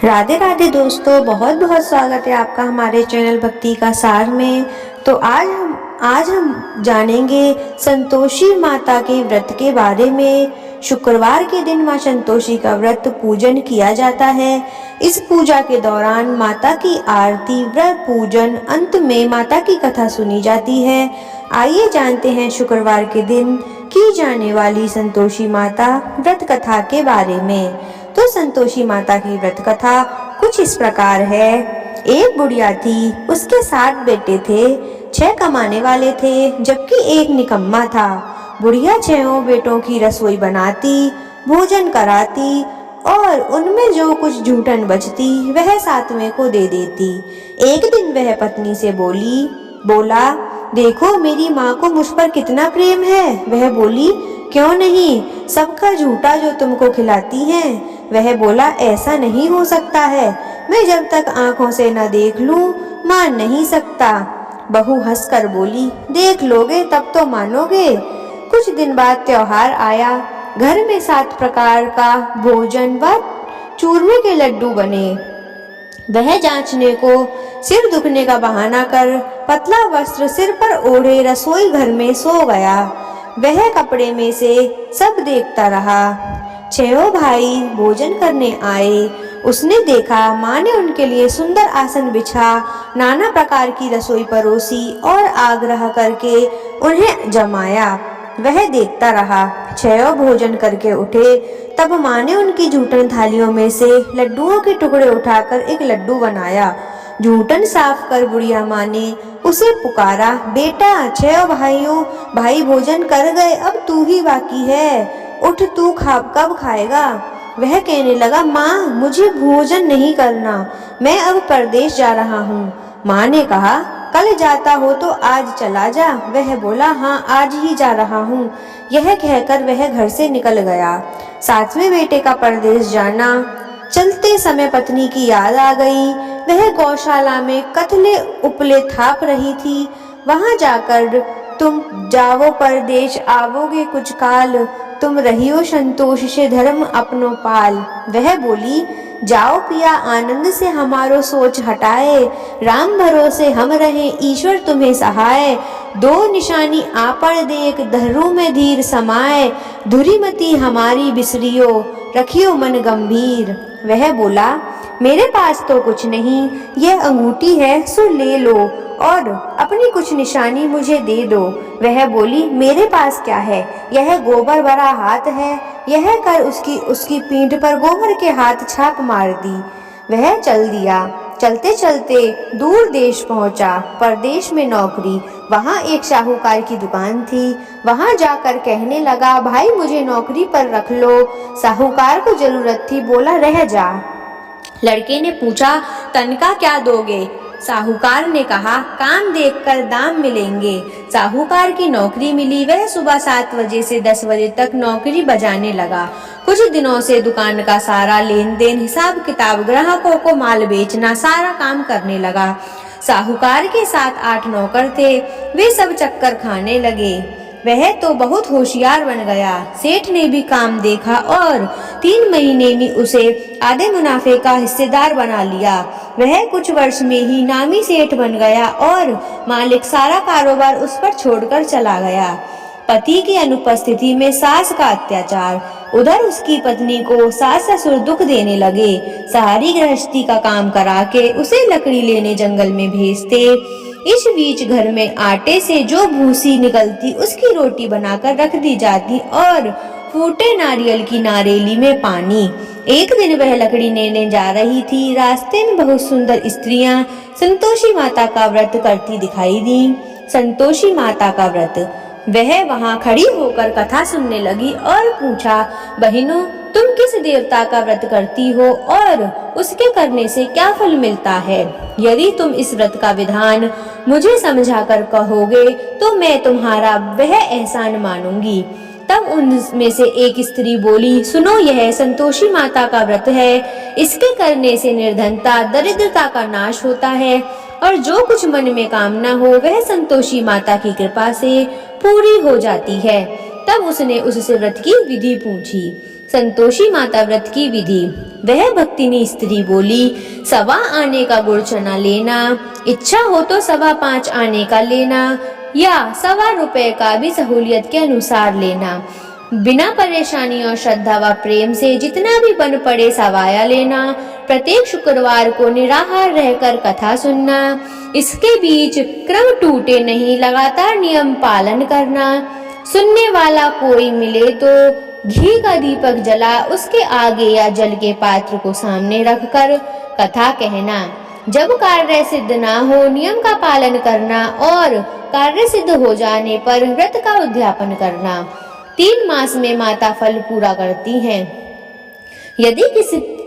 राधे राधे दोस्तों, बहुत बहुत स्वागत है आपका हमारे चैनल भक्ति का सार में। तो आज हम जानेंगे संतोषी माता के व्रत के बारे में। शुक्रवार के दिन मां संतोषी का व्रत पूजन किया जाता है। इस पूजा के दौरान माता की आरती, व्रत पूजन, अंत में माता की कथा सुनी जाती है। आइए जानते हैं शुक्रवार के दिन की जाने वाली संतोषी माता व्रत कथा के बारे में। तो संतोषी माता की व्रत कथा कुछ इस प्रकार है। एक बुढ़िया थी, उसके 7 बेटे थे। 6 कमाने वाले थे जबकि एक निकम्मा था। बुढ़िया 6 बेटों की रसोई बनाती, भोजन कराती और उनमें जो कुछ जूठन बचती वह 7वें को दे देती। एक दिन वह पत्नी से बोला, देखो मेरी माँ को मुझ पर कितना प्रेम है। वह बोली, क्यों नहीं, सबका झूठा जो तुमको खिलाती हैं। वह बोला, ऐसा नहीं हो सकता है, मैं जब तक आंखों से न देख लूं मान नहीं सकता। बहू हंसकर बोली, देख लोगे तब तो मानोगे। कुछ दिन बाद त्योहार आया। घर में 7 प्रकार का भोजन व चूरमे के लड्डू बने। वह जांचने को सिर दुखने का बहाना कर पतला वस्त्र सिर पर ओढ़े रसोई घर में सो गया। वह कपड़े में से सब देखता रहा। 6 भाई भोजन करने आए। उसने देखा माँ ने उनके लिए सुंदर आसन बिछा, नाना प्रकार की रसोई परोसी और आग्रह करके उन्हें जमाया। वह देखता रहा। 6 भोजन करके उठे तब माँ ने उनकी जूठन थालियों में से लड्डुओं के टुकड़े उठाकर एक लड्डू बनाया। जूठन साफ कर बुढ़िया माँ ने उसे पुकारा, बेटा 6 भाई भोजन कर गए, अब तू ही बाकी है, उठ तू कब खाएगा। वह कहने लगा, माँ मुझे भोजन नहीं करना, मैं अब परदेश जा रहा हूँ। माँ ने कहा, कल जाता हो तो आज चला जा। वह बोला, हाँ आज ही जा रहा हूँ। यह कहकर वह घर से निकल गया। 7वें बेटे का परदेश जाना। चलते समय पत्नी की याद आ गई। वह गौशाला में कतले उपले थाप रही थी। वहां जाकर, तुम जावो परदेश आवोगे कुछ काल, तुम रहियो संतोष से धर्म अपनो पाल। वह बोली, जाओ पिया आनंद से हमारो सोच हटाए, राम भरोसे हम रहें ईश्वर तुम्हें सहाय। 2 निशानी आपन देख धरू में धीर समाए, धुरीमती हमारी बिसरियो रखियो मन गंभीर। वह बोला, मेरे पास तो कुछ नहीं, यह अंगूठी है सो ले लो और अपनी कुछ निशानी मुझे दे दो। वह बोली, मेरे पास क्या है, यह गोबर भरा हाथ है। यह कर उसकी पीठ पर गोबर के हाथ छाप मार दी। वह चल दिया। चलते चलते दूर देश पहुंचा। परदेश में नौकरी। वहां एक साहूकार की दुकान थी। वहां जाकर कहने लगा, भाई मुझे नौकरी पर रख लो। साहूकार को जरूरत थी, बोला रह जा। लड़के ने पूछा, तनख्वाह क्या दोगे? साहूकार ने कहा, काम देखकर दाम मिलेंगे। साहूकार की नौकरी मिली। वह सुबह 7 बजे से 10 बजे तक नौकरी बजाने लगा। कुछ दिनों से दुकान का सारा लेन देन, हिसाब किताब, ग्राहकों को माल बेचना, सारा काम करने लगा। साहूकार के 7-8 नौकर थे। वे सब चक्कर खाने लगे। वह तो बहुत होशियार बन गया। सेठ ने भी काम देखा और 3 महीने में उसे आधे मुनाफे का हिस्सेदार बना लिया। वह कुछ वर्ष में ही नामी सेठ बन गया और मालिक सारा कारोबार उस पर छोड़कर चला गया। पति की अनुपस्थिति में सास का अत्याचार। उधर उसकी पत्नी को सास ससुर दुख देने लगे। सारी गृहस्थी का काम करा के उसे लकड़ी लेने जंगल में भेजते। इस बीच घर में आटे से जो भूसी निकलती उसकी रोटी बनाकर रख दी जाती और फूटे नारियल की नारेली में पानी। एक दिन वह लकड़ी लेने जा रही थी। रास्ते में बहुत सुंदर स्त्रियां संतोषी माता का व्रत करती दिखाई दी। संतोषी माता का व्रत। वह वहां खड़ी होकर कथा सुनने लगी और पूछा, बहनों तुम किस देवता का व्रत करती हो और उसके करने से क्या फल मिलता है? यदि तुम इस व्रत का विधान मुझे समझाकर कहोगे तो मैं तुम्हारा वह एहसान मानूंगी। तब उनमें से एक स्त्री बोली, सुनो यह संतोषी माता का व्रत है। इसके करने से निर्धनता, दरिद्रता का नाश होता है और जो कुछ मन में कामना हो वह संतोषी माता की कृपा से पूरी हो जाती है। तब उसने उससे व्रत की विधि पूछी। संतोषी माता व्रत की विधि। वह भक्तिनी स्त्री बोली, 1.25 आने का गुड़ चना लेना, इच्छा हो तो 5.25 आने का लेना, या 1.25 रुपए का भी सहूलियत के अनुसार लेना। बिना परेशानी और श्रद्धा व प्रेम से जितना भी बन पड़े सवाया लेना। प्रत्येक शुक्रवार को निराहार रहकर कथा सुनना। इसके बीच क्रम टूटे नहीं, लगातार नियम पालन करना। सुनने वाला कोई मिले तो घी का दीपक जला उसके आगे या जल के पात्र को सामने रखकर कथा कहना। जब कार्य सिद्ध ना हो नियम का पालन करना और कार्य सिद्ध हो जाने पर व्रत का उद्यापन करना। 3 मास में माता फल पूरा करती हैं। यदि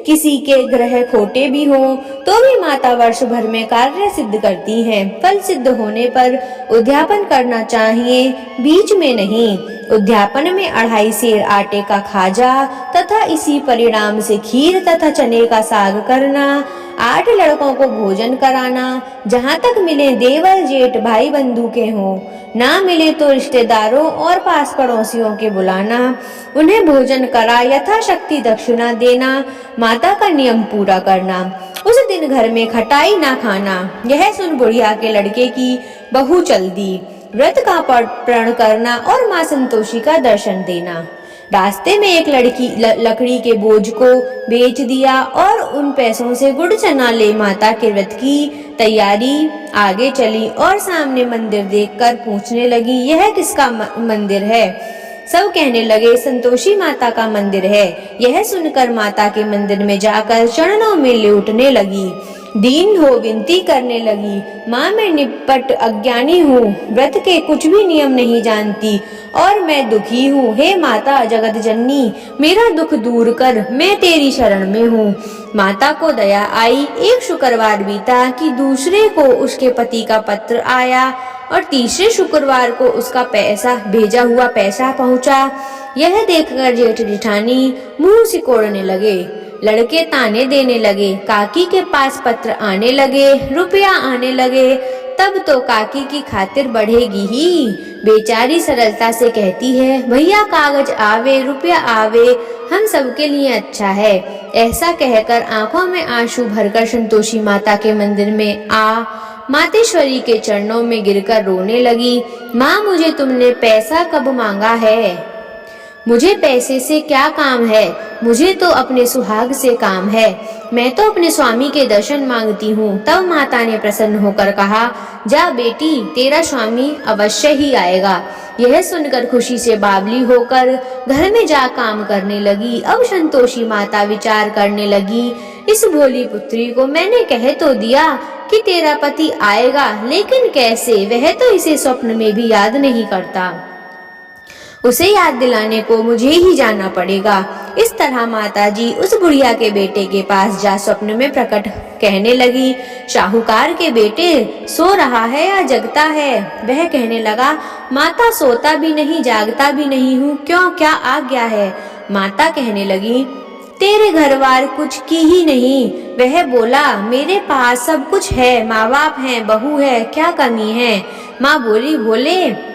किसी के ग्रह खोटे भी हो तो भी माता वर्ष भर में कार्य सिद्ध करती हैं। फल सिद्ध होने पर उद्यापन करना चाहिए, बीच में नहीं। उद्यापन में 2.5 सेर आटे का खाजा तथा इसी परिणाम से खीर तथा चने का साग करना। 8 लड़कों को भोजन कराना। जहाँ तक मिले देवर जेठ भाई बंधु के हों, ना मिले तो रिश्तेदारों और पास पड़ोसियों के बुलाना। उन्हें भोजन करा यथाशक्ति दक्षिणा देना। माता का नियम पूरा करना। उस दिन घर में खटाई ना खाना। यह सुन बुढ़िया के लड़के की बहू चल दी। व्रत का प्रण करना और माँ संतोषी का दर्शन देना। रास्ते में एक लकड़ी के बोझ को बेच दिया और उन पैसों से गुड़ चना ले माता के व्रत की तैयारी आगे चली और सामने मंदिर देखकर पूछने लगी, यह किसका मंदिर है? सब कहने लगे, संतोषी माता का मंदिर है। यह सुनकर माता के मंदिर में जाकर चरणों में लेटने लगी। दीन हो विनती करने लगी, माँ मैं निपट अज्ञानी हूँ, व्रत के कुछ भी नियम नहीं जानती और मैं दुखी हूँ। हे माता जगत जननी, मेरा दुख दूर कर, मैं तेरी शरण में हूँ। माता को दया आई। एक शुक्रवार बीता कि दूसरे को उसके पति का पत्र आया और तीसरे शुक्रवार को उसका भेजा हुआ पैसा पहुँचा। यह देखकर जेठ जेठानी मुंह सिकोड़ने लगे। लड़के ताने देने लगे। काकी के पास पत्र आने लगे, रुपया आने लगे। तब तो काकी की खातिर बढ़ेगी ही। बेचारी सरलता से कहती है, भैया कागज आवे रुपया आवे, हम सबके लिए अच्छा है। ऐसा कहकर आंखों में आंसू भरकर संतोषी माता के मंदिर में आ मातेश्वरी के चरणों में गिरकर रोने लगी। माँ मुझे तुमने पैसा कब मांगा है? मुझे पैसे से क्या काम है? मुझे तो अपने सुहाग से काम है। मैं तो अपने स्वामी के दर्शन मांगती हूँ। तब माता ने प्रसन्न होकर कहा, जा बेटी, तेरा स्वामी अवश्य ही आएगा। यह सुनकर खुशी से बावली होकर घर में जा काम करने लगी। अब संतोषी माता विचार करने लगी, इस भोली पुत्री को मैंने कह तो दिया कि तेरा पति आएगा, लेकिन कैसे? वह तो इसे स्वप्न में भी याद नहीं करता। उसे याद दिलाने को मुझे ही जाना पड़ेगा। इस तरह माताजी उस बुढ़िया के बेटे के पास जा स्वप्न में प्रकट कहने लगी, साहूकार के बेटे सो रहा है या जगता है? वह कहने लगा, माता सोता भी नहीं जागता भी नहीं हूँ, क्यों, क्या आज्ञा है? माता कहने लगी, तेरे घरवार कुछ की ही नहीं। वह बोला, मेरे पास सब कुछ है, माँ बाप हैं, बहू है, क्या कमी है? माँ बोली, भोले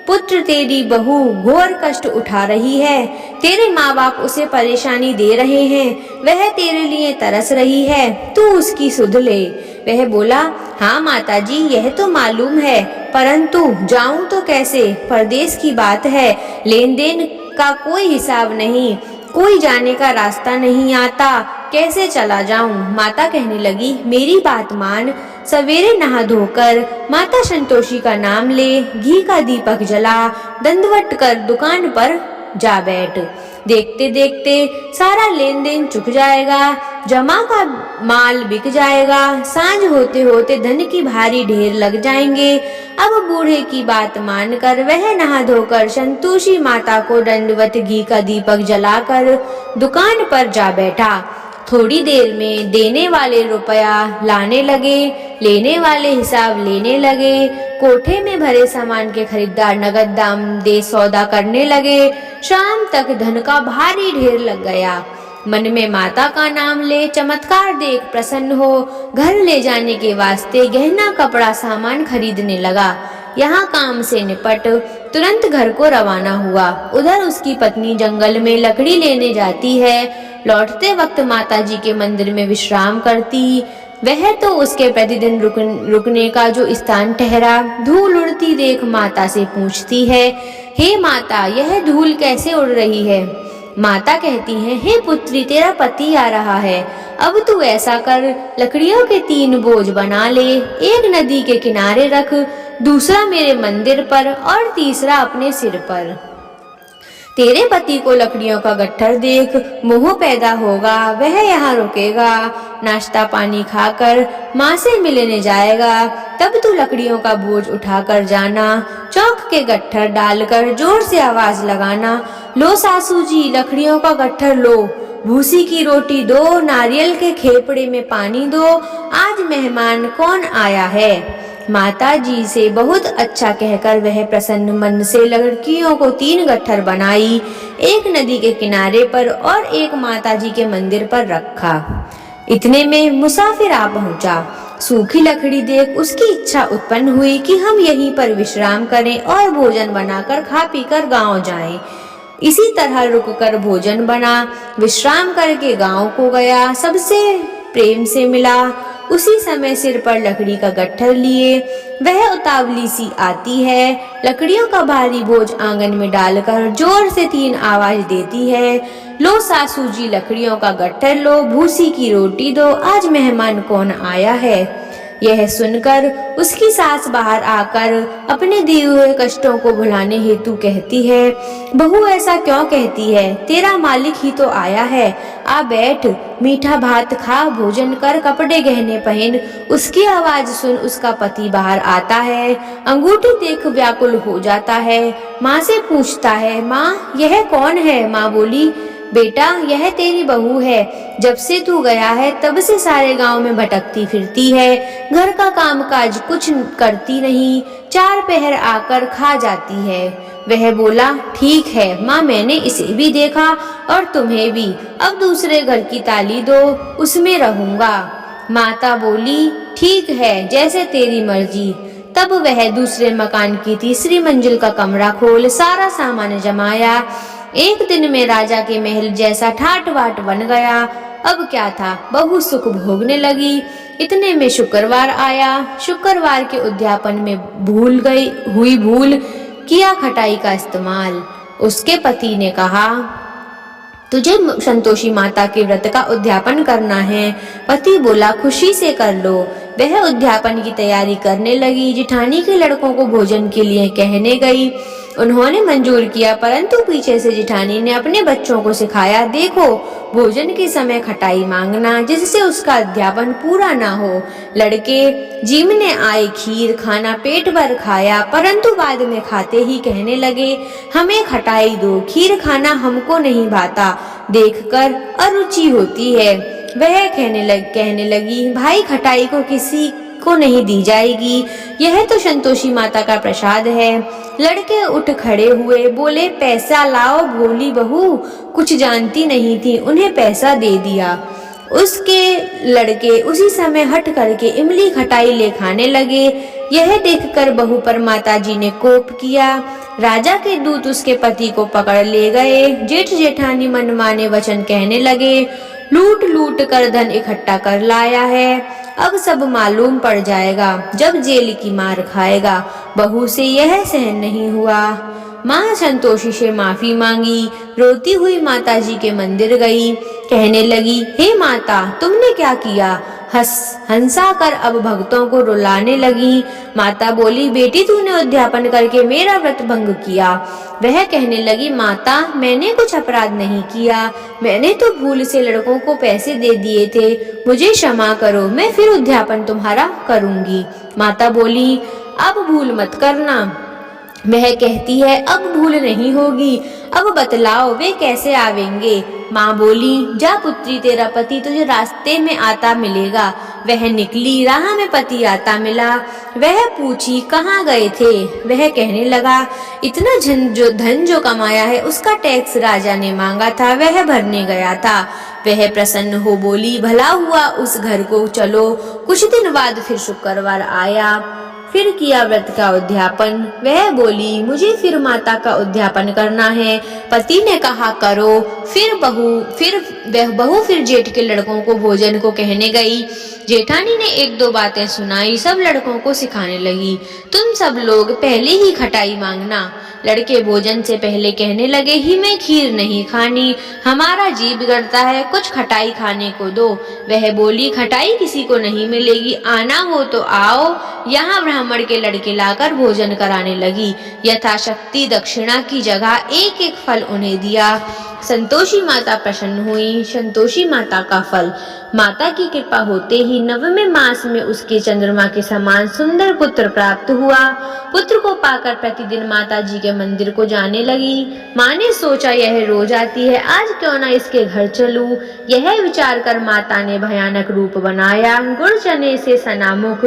पुत्र तेरी बहू घोर कष्ट उठा रही है। तेरे माँ बाप उसे परेशानी दे रहे हैं। वह तेरे लिए तरस रही है, तू उसकी सुध ले। वह बोला, हाँ माताजी यह तो मालूम है, परंतु जाऊं तो कैसे? परदेश की बात है, लेन देन का कोई हिसाब नहीं, कोई जाने का रास्ता नहीं आता, कैसे चला जाऊं? माता कहने लगी, मेरी बात मान, सवेरे नहा धोकर माता संतोषी का नाम ले, घी का दीपक जला, दंडवत कर दुकान पर जा बैठ। देखते देखते सारा लेन देन चुक जाएगा, जमा का माल बिक जाएगा, सांझ होते होते धन की भारी ढेर लग जाएंगे। अब बूढ़े की बात मानकर वह नहा धोकर संतोषी माता को दंडवत घी का दीपक जलाकर दुकान पर जा बैठा। थोड़ी देर में देने वाले रुपया लाने लगे, लेने वाले हिसाब लेने लगे। कोठे में भरे सामान के खरीदार नगद दाम दे सौदा करने लगे। शाम तक धन का भारी ढेर लग गया। मन में माता का नाम ले, चमत्कार देख प्रसन्न हो घर ले जाने के वास्ते गहना कपड़ा सामान खरीदने लगा। यहाँ काम से निपट तुरंत घर को रवाना हुआ। उधर उसकी पत्नी जंगल में लकड़ी लेने जाती है। लौटते वक्त माता जी के मंदिर में विश्राम करती। वह तो उसके प्रतिदिन रुकने का जो स्थान ठहरा। धूल उड़ती देख माता से पूछती है, हे माता, यह धूल कैसे उड़ रही है? माता कहती है, हे पुत्री, तेरा पति आ रहा है। अब तू ऐसा कर, लकड़ियों के 3 बोझ बना ले। एक नदी के किनारे रख, दूसरा मेरे मंदिर पर और तीसरा अपने सिर पर। तेरे पति को लकड़ियों का गट्ठर देख मोह पैदा होगा। वह यहाँ रुकेगा, नाश्ता पानी खाकर माँ से मिलने जाएगा। तब तू लकड़ियों का बोझ उठाकर जाना। चौक के गट्ठर डालकर जोर से आवाज लगाना, लो सासू जी, लकड़ियों का गट्ठर लो, भूसी की रोटी दो, नारियल के खेपड़े में पानी दो, आज मेहमान कौन आया है। माता जी से बहुत अच्छा कहकर वह प्रसन्न मन से लड़कियों को 3 गट्ठर बनाई। एक नदी के किनारे पर और एक माता जी के मंदिर पर रखा। इतने में मुसाफिर आ पहुंचा। सूखी लकड़ी देख उसकी इच्छा उत्पन्न हुई कि हम यहीं पर विश्राम करें और भोजन बनाकर खा पीकर गांव जाएं। इसी तरह रुककर भोजन बना, विश्राम करके गांव को गया, सबसे प्रेम से मिला। उसी समय सिर पर लकड़ी का गट्ठर लिए वह उतावली सी आती है। लकड़ियों का भारी बोझ आंगन में डालकर जोर से 3 आवाज देती है, लो सासू जी, लकड़ियों का गट्ठर लो, भूसी की रोटी दो, आज मेहमान कौन आया है। यह सुनकर उसकी सास बाहर आकर अपने दिए हुए कष्टों को भुलाने हेतु कहती है, बहू ऐसा क्यों कहती है? तेरा मालिक ही तो आया है। आ बैठ, मीठा भात खा, भोजन कर, कपड़े गहने पहन। उसकी आवाज सुन उसका पति बाहर आता है। अंगूठी देख व्याकुल हो जाता है। माँ से पूछता है, माँ यह कौन है? माँ बोली, बेटा यह तेरी बहू है। जब से तू गया है तब से सारे गांव में भटकती फिरती है। घर का कामकाज कुछ करती नहीं, 4 पहर आकर खा जाती है। वह बोला, ठीक है माँ, मैंने इसे भी देखा और तुम्हें भी। अब दूसरे घर की ताली दो, उसमें रहूंगा। माता बोली, ठीक है, जैसे तेरी मर्जी। तब वह दूसरे मकान की तीसरी मंजिल का कमरा खोल सारा सामान जमाया। एक दिन में राजा के महल जैसा ठाट बाट बन गया। अब क्या था, बहू सुख भोगने लगी। इतने में शुक्रवार आया। शुक्रवार के उद्यापन में भूल किया खटाई का इस्तेमाल। उसके पति ने कहा, तुझे संतोषी माता के व्रत का उद्यापन करना है। पति बोला, खुशी से कर लो। वह उद्यापन की तैयारी करने लगी। जिठानी के लड़कों को भोजन के लिए कहने गई। उन्होंने मंजूर किया, परंतु पीछे से जिठानी ने अपने बच्चों को सिखाया, देखो भोजन के समय खटाई मांगना, जिससे उसका अध्यापन पूरा ना हो। लड़के जीमने आए खीर खाना, पेट भर खाया, परंतु बाद में खाते ही कहने लगे, हमें खटाई दो, खीर खाना हमको नहीं भाता, देखकर अरुचि होती है। वह कहने लगी, भाई खटाई को किसी को नहीं दी जाएगी, यह तो संतोषी माता का प्रसाद है। लड़के उठ खड़े हुए, बोले, पैसा लाओ। भोली बहू कुछ जानती नहीं थी, उन्हें पैसा दे दिया। उसके लड़के उसी समय हट करके इमली खटाई ले खाने लगे। यह देखकर बहू पर माता जी ने कोप किया। राजा के दूत उसके पति को पकड़ ले गए। जेठ जेठानी मनमाने वचन कहने लगे, लूट लूट कर धन इकट्ठा कर लाया है, अब सब मालूम पड़ जाएगा जब जेल की मार खाएगा। बहू से यह सहन नहीं हुआ। माँ संतोषी से माफी मांगी। रोती हुई माता जी के मंदिर गई। कहने लगी, हे माता, तुमने क्या किया? हंसा कर अब भक्तों को रुलाने लगी। माता बोली, बेटी तूने उद्यापन करके मेरा व्रत भंग किया। वह कहने लगी, माता मैंने कुछ अपराध नहीं किया, मैंने तो भूल से लड़कों को पैसे दे दिए थे, मुझे क्षमा करो, मैं फिर उद्यापन तुम्हारा करूंगी। माता बोली, अब भूल मत करना। वह कहती है, अब भूल नहीं होगी, अब बतलाओ वे कैसे आवेंगे? माँ बोली, जा पुत्री, तेरा पति तुझे रास्ते में आता मिलेगा। वह निकली, राह में पति आता मिला। वह पूछी, कहाँ गए थे? वह कहने लगा, इतना धन जो कमाया है उसका टैक्स राजा ने मांगा था, वह भरने गया था। वह प्रसन्न हो बोली, भला हुआ, उस घर को चलो। कुछ दिन बाद फिर शुक्रवार आया। फिर किया व्रत का उद्यापन। वह बोली, मुझे फिर माता का उद्यापन करना है। पति ने कहा, करो। फिर बहू फिर जेठ के लड़कों को भोजन को कहने गई। जेठानी ने एक दो बातें सुनाई, सब लड़कों को सिखाने लगी, तुम सब लोग पहले ही खटाई मांगना। लड़के भोजन से पहले कहने लगे, ही मैं खीर नहीं खानी, हमारा जी बिगड़ता है, कुछ खटाई खाने को दो। वह बोली, खटाई किसी को नहीं मिलेगी, आना हो तो आओ। यहाँ ब्राह्मण के लड़के लाकर भोजन कराने लगी। यथाशक्ति दक्षिणा की जगह एक एक फल उन्हें दिया। संतोषी माता प्रसन्न हुई। संतोषी माता का फल। माता की कृपा होते ही 9वें मास में उसके चंद्रमा के समान सुंदर पुत्र प्राप्त हुआ। पुत्र को पाकर प्रतिदिन माता जी के मंदिर को जाने लगी। माँ ने सोचा, यह रोज आती है, आज क्यों ना इसके घर चलूं। यह विचार कर माता ने भयानक रूप बनाया। गुड़ चने से सना मुख,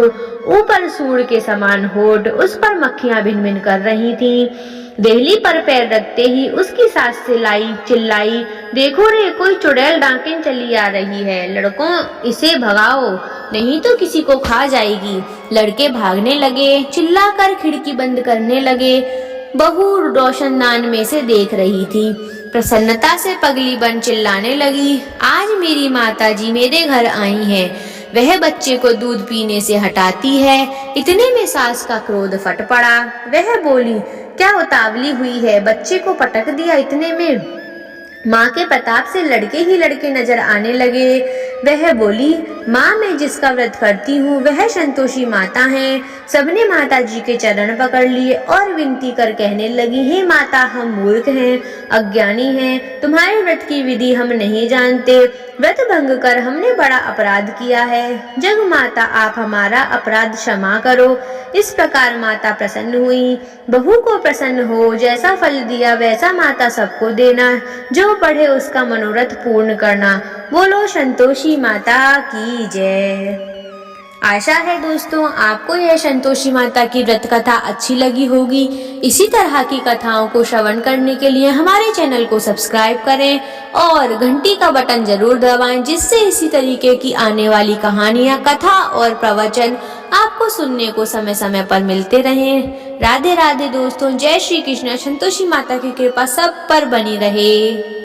ऊपर सूंड के समान होठ, उस पर मक्खियां भिन भिन कर रही थीं। देहली पर पैर रखते ही उसकी सास चिल्लाई, देखो रे, कोई चुड़ैल डाकिन चली आ रही है, लड़कों इसे भगाओ, नहीं तो किसी को खा जाएगी। लड़के भागने लगे, चिल्लाकर खिड़की बंद करने लगे। बहू रोशनदान में से देख रही थी। प्रसन्नता से पगली बन चिल्लाने लगी, आज मेरी माता जी मेरे घर आई हैं। वह बच्चे को दूध पीने से हटाती है। इतने में सास का क्रोध फट पड़ा। वह बोली, क्या उतावली हुई है, बच्चे को पटक दिया। इतने में माँ के प्रताप से लड़के ही लड़के नजर आने लगे। वह बोली, माँ मैं जिसका व्रत करती हूँ वह संतोषी माता है। सबने माता जी के चरण पकड़ लिए और विनती कर कहने लगी, हे माता, हम मूर्ख हैं, अज्ञानी हैं, तुम्हारे व्रत की विधि हम नहीं जानते, व्रत भंग कर हमने बड़ा अपराध किया है। जग माता, आप हमारा अपराध क्षमा करो। इस प्रकार माता प्रसन्न हुई। बहू को प्रसन्न हो, जैसा फल दिया वैसा माता सबको देना, जो पढ़े उसका मनोरथ पूर्ण करना। बोलो संतोषी माता की जय। आशा है दोस्तों आपको यह संतोषी माता की व्रत कथा अच्छी लगी होगी। इसी तरह की कथाओं को श्रवण करने के लिए हमारे चैनल को सब्सक्राइब करें और घंटी का बटन जरूर दबाएं, जिससे इसी तरीके की आने वाली कहानियां, कथा और प्रवचन आपको सुनने को समय समय पर मिलते रहें। राधे राधे दोस्तों, जय श्री कृष्ण। संतोषी माता की कृपा सब पर बनी रहे।